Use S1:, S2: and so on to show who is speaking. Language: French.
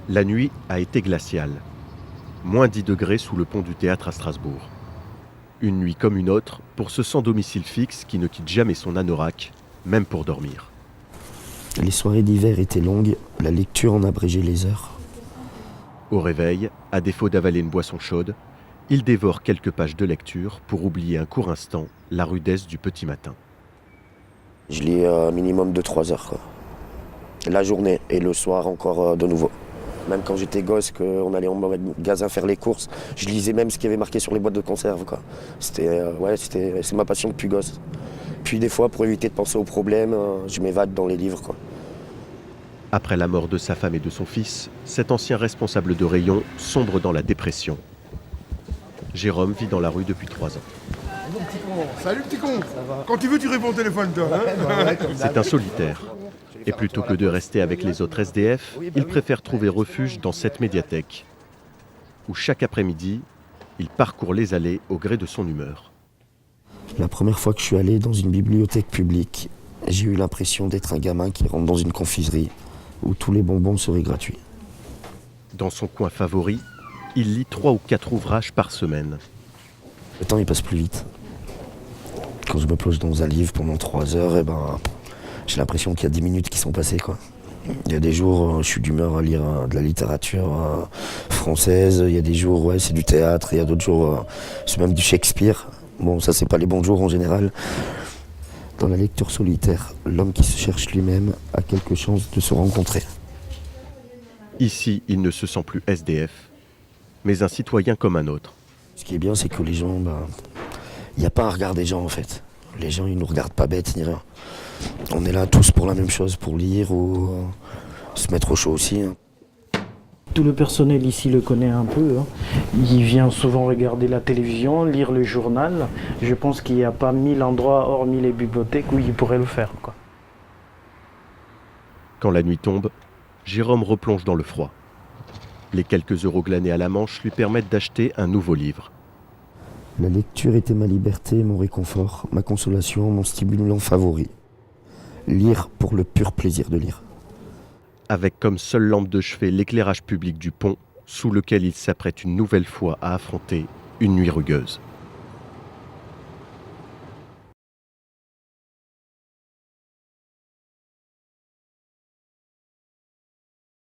S1: La nuit a été glaciale. Moins 10 degrés sous le pont du théâtre à Strasbourg. Une nuit comme une autre pour ce sans domicile fixe qui ne quitte jamais son anorak, même pour dormir.
S2: Les soirées d'hiver étaient longues, la lecture en abrégeait les heures.
S1: Au réveil, à défaut d'avaler une boisson chaude, il dévore quelques pages de lecture pour oublier un court instant la rudesse du petit matin.
S2: Je lis un minimum de 3 heures, quoi. La journée et le soir encore de nouveau. Même quand j'étais gosse, qu'on allait en magasin faire les courses, je lisais même ce qui avait marqué sur les boîtes de conserve, quoi. C'est ma passion depuis gosse. Puis des fois, pour éviter de penser aux problèmes, je m'évade dans les livres, quoi.
S1: Après la mort de sa femme et de son fils, cet ancien responsable de rayon sombre dans la dépression. Jérôme vit dans la rue depuis 3 ans.
S3: Salut petit con. Quand tu veux, tu réponds au téléphone, toi.
S1: C'est un solitaire. Et plutôt que de rester avec les autres SDF, il préfère trouver refuge dans cette médiathèque, où chaque après-midi, il parcourt les allées au gré de son humeur.
S2: La première fois que je suis allé dans une bibliothèque publique, j'ai eu l'impression d'être un gamin qui rentre dans une confiserie où tous les bonbons seraient gratuits.
S1: Dans son coin favori, il lit 3 ou 4 ouvrages par semaine.
S2: Le temps il passe plus vite. Quand je me plonge dans un livre pendant 3 heures, j'ai l'impression qu'il y a 10 minutes qui sont passées, quoi. Il y a des jours, je suis d'humeur à lire de la littérature française. Il y a des jours, c'est du théâtre. Il y a d'autres jours, c'est même du Shakespeare. Bon, ça, c'est pas les bons jours en général. Dans la lecture solitaire, l'homme qui se cherche lui-même a quelques chances de se rencontrer.
S1: Ici, il ne se sent plus SDF, mais un citoyen comme un autre.
S2: Ce qui est bien, c'est que les gens, il n'y a pas un regard des gens, en fait. Les gens, ils nous regardent pas bêtes ni rien. On est là tous pour la même chose, pour lire ou se mettre au chaud aussi.
S4: Tout le personnel ici le connaît un peu. Il vient souvent regarder la télévision, lire le journal. Je pense qu'il n'y a pas 1000 endroits, hormis les bibliothèques, où il pourrait le faire, quoi.
S1: Quand la nuit tombe, Jérôme replonge dans le froid. Les quelques euros glanés à la manche lui permettent d'acheter un nouveau livre.
S2: La lecture était ma liberté, mon réconfort, ma consolation, mon stimulant favori. Lire pour le pur plaisir de lire.
S1: Avec comme seule lampe de chevet l'éclairage public du pont, sous lequel il s'apprête une nouvelle fois à affronter une nuit rugueuse.